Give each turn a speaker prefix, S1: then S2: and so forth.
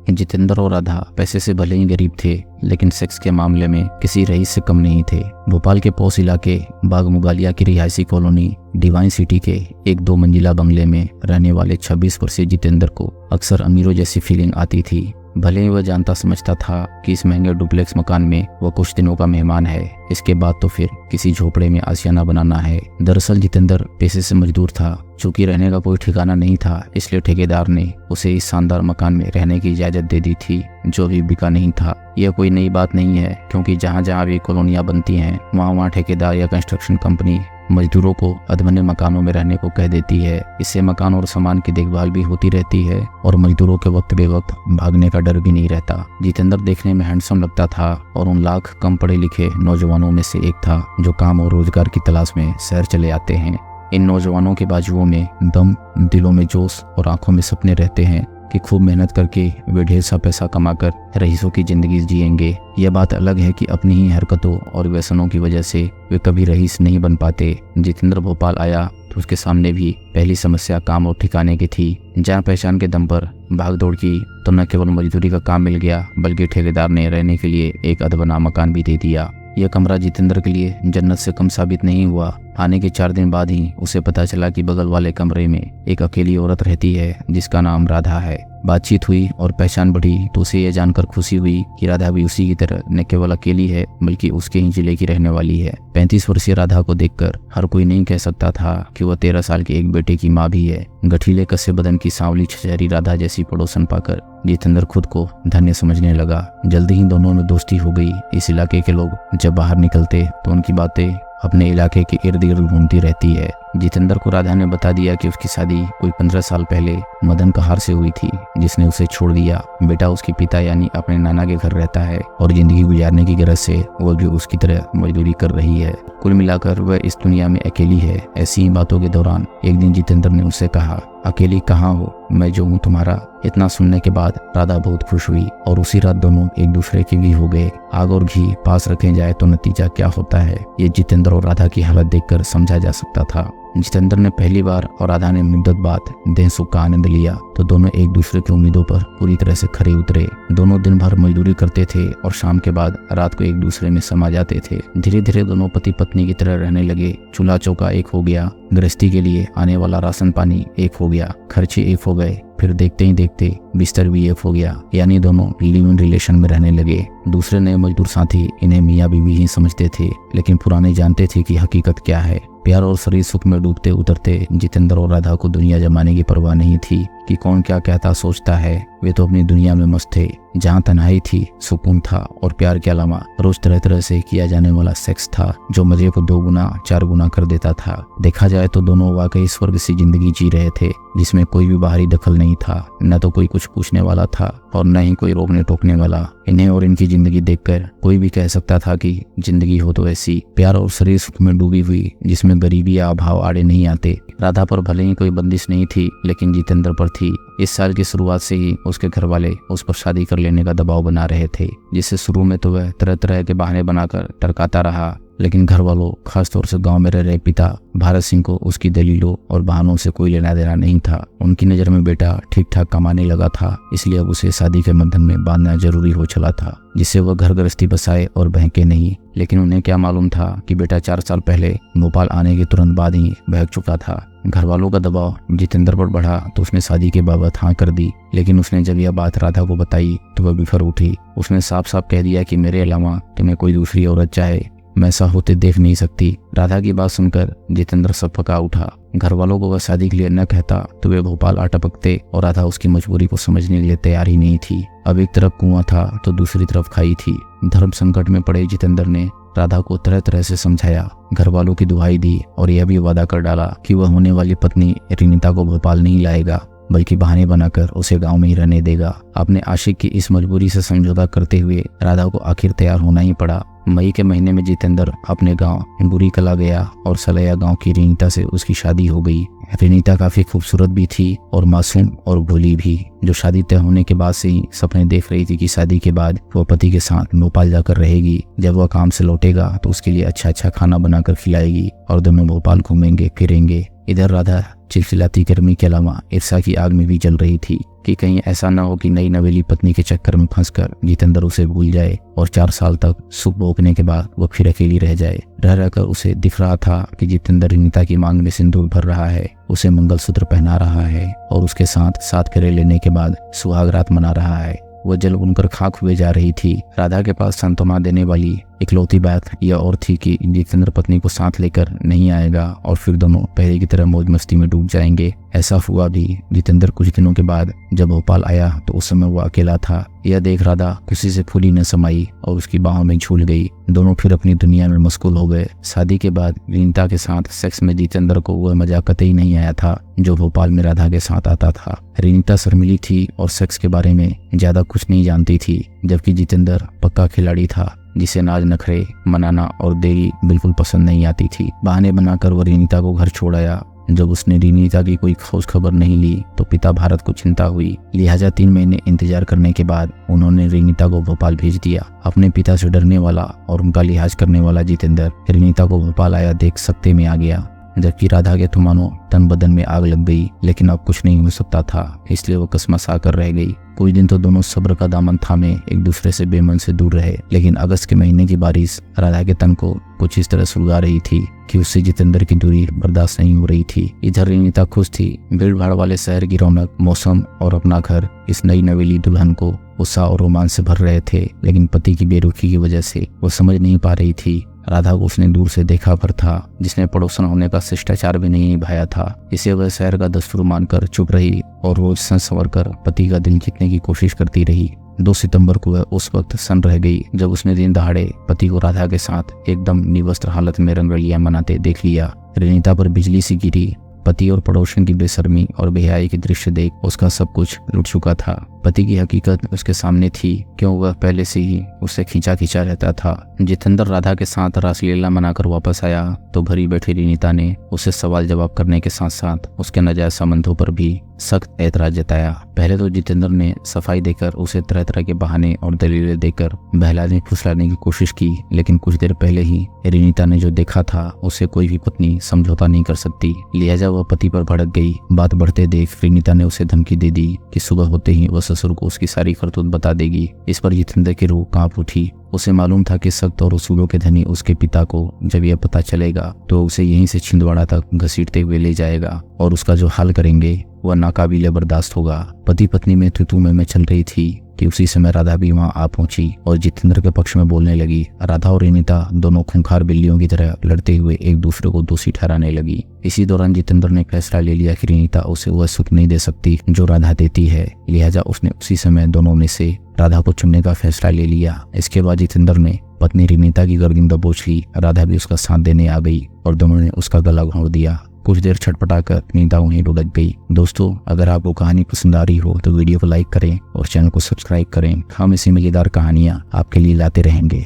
S1: जितेंद्र और राधा पैसे से भले ही गरीब थे, लेकिन सेक्स के मामले में किसी रईस से कम नहीं थे। भोपाल के पौष इलाके बाग मुगालिया की रिहायशी कॉलोनी डिवाइन सिटी के एक 2 मंजिला बंगले में रहने वाले 26 वर्षीय जितेंद्र को अक्सर अमीरों जैसी फीलिंग आती थी। भले ही वह जानता समझता था कि इस महंगे डुप्लेक्स मकान में वह कुछ दिनों का मेहमान है, इसके बाद तो फिर किसी झोपड़े में आशियाना बनाना है। दरअसल जितेंद्र पेशे से मजदूर था। चूंकि रहने का कोई ठिकाना नहीं था, इसलिए ठेकेदार ने उसे इस शानदार मकान में रहने की इजाजत दे दी थी, जो अभी बिका नहीं था। यह कोई नई बात नहीं है, क्योंकि जहाँ जहाँ भी कॉलोनियां बनती हैं वहाँ ठेकेदार या कंस्ट्रक्शन कंपनी मजदूरों को अधबने मकानों में रहने को कह देती है। इससे मकान और सामान की देखभाल भी होती रहती है और मजदूरों के वक्त बेवक्त भागने का डर भी नहीं रहता। जितेंद्र देखने में हैंडसम लगता था और उन लाख कम पढ़े लिखे नौजवानों में से एक था जो काम और रोजगार की तलाश में शहर चले आते हैं। इन नौजवानों के बाजुओं में दम, दिलों में जोश और आंखों में सपने रहते हैं कि खूब मेहनत करके वे ढेर सा पैसा कमाकर रईसों की जिंदगी जिएंगे। यह बात अलग है कि अपनी ही हरकतों और व्यसनों की वजह से वे कभी रईस नहीं बन पाते। जितेंद्र भोपाल आया तो उसके सामने भी पहली समस्या काम और ठिकाने की थी। जान पहचान के दम पर भाग दौड़ की तो न केवल मजदूरी का काम मिल गया, बल्कि ठेकेदार ने रहने के लिए एक अधबना मकान भी दे दिया। यह कमरा जितेंद्र के लिए जन्नत से कम साबित नहीं हुआ। आने के 4 दिन बाद ही उसे पता चला कि बगल वाले कमरे में एक अकेली औरत रहती है, जिसका नाम राधा है। बातचीत हुई और पहचान बढ़ी तो उसे यह जानकर खुशी हुई कि राधा भी उसी की तरह न केवल अकेली है, बल्कि उसके ही जिले की रहने वाली है। 35 वर्षीय राधा को देखकर हर कोई नहीं कह सकता था कि वह 13 साल के एक बेटे की माँ भी है। गठीले कसे बदन की सांवली छचहरी राधा जैसी पड़ोसन पाकर जितेंद्र खुद को धन्य समझने लगा। जल्दी ही दोनों में दोस्ती हो गई। इस इलाके के लोग जब बाहर निकलते तो उनकी बातें अपने इलाके के इर्द गिर्द घूमती रहती है। जितेंद्र को राधा ने बता दिया कि उसकी शादी कोई 15 साल पहले मदन कहार से हुई थी, जिसने उसे छोड़ दिया। बेटा उसके पिता यानी अपने नाना के घर रहता है और जिंदगी गुजारने की गरज से वह भी उसकी तरह मजदूरी कर रही है। कुल मिलाकर वह इस दुनिया में अकेली है। ऐसी ही बातों के दौरान एक दिन जितेंद्र ने उससे कहा, अकेली कहाँ हो, मैं जो हूँ तुम्हारा। इतना सुनने के बाद राधा बहुत खुश हुई और उसी रात दोनों एक दूसरे के भी हो गए। आग और घी पास रखे जाए तो नतीजा क्या होता है, ये जितेंद्र और राधा की हालत देखकर समझा जा सकता था। जितेंद्र ने पहली बार और राधा ने मुद्दत बाद देह सुख का आनंद लिया तो दोनों एक दूसरे की उम्मीदों पर पूरी तरह से खरे उतरे। दोनों दिन भर मजदूरी करते थे और शाम के बाद रात को एक दूसरे में समा जाते थे। धीरे धीरे दोनों पति पत्नी की तरह रहने लगे। चूल्हा चौका एक हो गया, गृहस्थी के लिए आने वाला राशन पानी एक हो गया, खर्चे एक हो गए। फिर देखते ही देखते बिस्तर भी एक हो गया, यानी दोनों लिव इन रिलेशन में रहने लगे। दूसरे नए मजदूर साथी इन्हें मियाँ बीवी ही समझते थे, लेकिन पुराने जानते थे कि हकीकत क्या है। प्यार और शरीर सुख में डूबते उतरते जितेंद्र और राधा को दुनिया जमाने की परवाह नहीं थी कि कौन क्या कहता सोचता है। वे तो अपनी दुनिया में मस्त थे, जहाँ तन्हाई थी, सुकून था और प्यार के अलावा रोज तरह तरह से किया जाने वाला सेक्स था, जो मजे को 2 गुना 4 गुना कर देता था। देखा जाए तो दोनों वाकई स्वर्ग सी जिंदगी जी रहे थे, जिसमें कोई भी बाहरी दखल नहीं था। न तो कोई कुछ पूछने वाला था और न ही कोई रोकने टोकने वाला। इन्हें और इनकी जिंदगी देखकर कोई भी कह सकता था कि जिंदगी हो तो ऐसी, प्यार और शरीर सुख में डूबी हुई, जिसमें गरीबी या अभाव आड़े नहीं आते। राधा पर भले ही कोई बंदिश नहीं थी, लेकिन जितेंद्र पर थी। इस साल की शुरुआत से ही उसके घर वाले उस पर शादी कर लेने का दबाव बना रहे थे, जिससे शुरू में तो वह तरह तरह के बहाने बनाकर टरकाता रहा, लेकिन घर वालों, खासतौर से गांव में रह रहे पिता भारत सिंह को उसकी दलीलों और बहानों से कोई लेना देना नहीं था। उनकी नजर में बेटा ठीक ठाक कमाने लगा था, इसलिए अब उसे शादी के बंधन में बांधना जरूरी हो चला था, जिससे वह घर गृहस्थी बसाए और बहके नहीं। लेकिन उन्हें क्या मालूम था कि बेटा 4 साल पहले भोपाल आने के तुरंत बाद ही बहक चुका था। घर वालों का दबाव जितेंद्र पर बढ़ा तो उसने शादी के बाबत हाँ कर दी, लेकिन उसने जब यह बात राधा को बताई तो वह बिफर उठी। उसने साफ साफ कह दिया कि मेरे अलावा तुम्हें कोई दूसरी औरत चाहे, मैं ऐसा होते देख नहीं सकती। राधा की बात सुनकर जितेंद्र सफका उठा। घर वालों को वह शादी के लिए न कहता तो वे भोपाल आ टपकते और राधा उसकी मजबूरी को समझने के लिए तैयार ही नहीं थी। अब एक तरफ कुआं था तो दूसरी तरफ खाई थी। धर्म संकट में पड़े जितेंद्र ने राधा को तरह तरह से समझाया, घर वालों की दुहाई दी और यह भी वादा कर डाला कि वह होने वाली पत्नी रिनीता को भोपाल नहीं लाएगा, बल्कि बहाने बनाकर उसे गांव में ही रहने देगा। अपने आशिक की इस मजबूरी से समझौता करते हुए राधा को आखिर तैयार होना ही पड़ा। मई के महीने में जितेंद्र अपने गांव बुरी कला गया और सलैया गांव की रीनिता से उसकी शादी हो गई। रेनिता काफी खूबसूरत भी थी और मासूम और भोली भी, जो शादी तय होने के बाद से ही सपने देख रही थी कि शादी के बाद वो पति के साथ भोपाल जाकर रहेगी। जब वह काम से लौटेगा तो उसके लिए अच्छा अच्छा खाना बनाकर खिलाएगी और दोनों भोपाल घूमेंगे फिरेंगे। इधर राधा चिलचिलाती गर्मी के अलावा ईर्ष्या की आग में भी जल रही थी कि कहीं ऐसा न हो कि नई नवेली पत्नी के चक्कर में फंसकर जितेंद्र उसे भूल जाए और 4 साल तक सुख भोगने के बाद वो फिर अकेली रह जाए। रह रहकर उसे दिख रहा था कि जितेंद्र रेनिता की मांग में सिंदूर भर रहा है, उसे मंगलसूत्र पहना रहा है और उसके साथ 7 फेरे लेने के बाद सुहाग रात मना रहा है। वह जल उनकर खाक हुए जा रही थी। राधा के पास सांत्वना देने वाली इकलौती बात यह और थी कि जितेंद्र पत्नी को साथ लेकर नहीं आएगा और फिर दोनों पहले की तरह मौज मस्ती में डूब जाएंगे। ऐसा हुआ भी। जितेंद्र कुछ दिनों के बाद जब भोपाल आया तो उस समय वो अकेला था। यह देख राधा खुशी से फूली न समाई और उसकी बाहों में झूल गई। दोनों फिर अपनी दुनिया में मशगूल हो गए। शादी के बाद रेनिता के साथ सेक्स में जितेंद्र को वह मजा कतई नहीं आया था जो भोपाल में राधा के साथ आता था। रेनिता शर्मिली थी और सेक्स के बारे में ज्यादा कुछ नहीं जानती थी, जबकि जितेंद्र पक्का खिलाड़ी था जिसे नाज नखरे मनाना और देरी बिल्कुल पसंद नहीं आती थी। बहाने बनाकर वो रेनिता को घर छोड़ आया। जब उसने रेनिता की कोई खोज खबर नहीं ली तो पिता भारत को चिंता हुई, लिहाजा 3 महीने इंतजार करने के बाद उन्होंने रेनिता को भोपाल भेज दिया। अपने पिता से डरने वाला और उनका लिहाज करने वाला जितेंद्र रेनिता को भोपाल आया देख सकते में आ गया, जबकि राधा के तो मानो तन बदन में आग लग गई। लेकिन अब कुछ नहीं हो सकता था, इसलिए वो कसमसा कर रह गई। कुछ दिन तो दोनों सब्र का दामन थामे एक दूसरे से बेमन से दूर रहे, लेकिन अगस्त के महीने की बारिश राधा के तन को कुछ इस तरह सुलगा रही थी कि उससे जितेंद्र की दूरी बर्दाश्त नहीं हो रही थी। इधर रेनिता खुश थी। भीड़ भाड़ वाले शहर की रौनक, मौसम और अपना घर इस नई नवेली दुल्हन को उत्साह और रोमांच से भर रहे थे, लेकिन पति की बेरुखी की वजह से वो समझ नहीं पा रही थी। राधा को उसने दूर से देखा पर था, जिसने पड़ोसन होने का शिष्टाचार भी नहीं निभाया था। इसे वह शहर का दस्तूर मानकर चुप रही और रोज संवर कर पति का दिल जीतने की कोशिश करती रही। 2 सितंबर को वह उस वक्त सन्न रह गई जब उसने दिन दहाड़े पति को राधा के साथ एकदम निवस्त्र हालत में रंगरलियां मनाते देख लिया। रेनिता पर बिजली सी गिरी। पति और पड़ोसन की बेशर्मी और बेहयाई के दृश्य देख उसका सब कुछ लुट चुका था। पति की हकीकत उसके सामने थी, क्यों वह पहले से ही उससे खींचा खींचा रहता था। जितेंद्र राधा के साथ रासलीला मनाकर वापस आया तो भरी बैठी रेनिता ने उसे सवाल जवाब करने के साथ साथ उसके नाजायज संबंधों पर भी सख्त ऐतराज जताया। पहले तो जितेंद्र ने सफाई देकर उसे तरह तरह के बहाने और दलीलें देकर बहलाने फुसलाने की कोशिश की, लेकिन कुछ देर पहले ही रेनिता ने जो देखा था उसे कोई भी पत्नी समझौता नहीं कर सकती। लिहाजा वह पति पर भड़क गई। बात बढ़ते देख रेनिता ने उसे धमकी दे दी कि सुबह होते ही वह ससुर को उसकी सारी करतूत बता देगी। इस पर जितेंद्र की रूह कांप उठी। उसे मालूम था कि सख्त और उसूलों के धनी उसके पिता को जब यह पता चलेगा तो उसे यहीं से छिंदवाड़ा तक घसीटते हुए ले जाएगा और उसका जो हाल करेंगे वह नाकाबिले बर्दाश्त होगा। पति पत्नी में तू में चल रही थी कि उसी समय राधा भी वहां आ पहुंची और जितेंद्र के पक्ष में बोलने लगी। राधा और रेनिता दोनों खूंखार बिल्लियों की तरह लड़ते हुए एक दूसरे को दोषी ठहराने लगी। इसी दौरान जितेंद्र ने फैसला ले लिया कि रेनिता उसे वह सुख नहीं दे सकती जो राधा देती है, लिहाजा उसने उसी समय दोनों में से राधा को चुनने का फैसला ले लिया। इसके बाद जितेंद्र ने पत्नी रेनिता की गर्दन दबोच ली। राधा भी उसका साथ देने आ गई और दोनों ने उसका गला घोंट दिया। कुछ देर छटपटाकर रेनिता वहीं लुढ़क गई। दोस्तों, अगर आपको कहानी पसंद आ रही हो तो वीडियो को लाइक करें और चैनल को सब्सक्राइब करें। हम ऐसी मजेदार कहानियां आपके लिए लाते रहेंगे।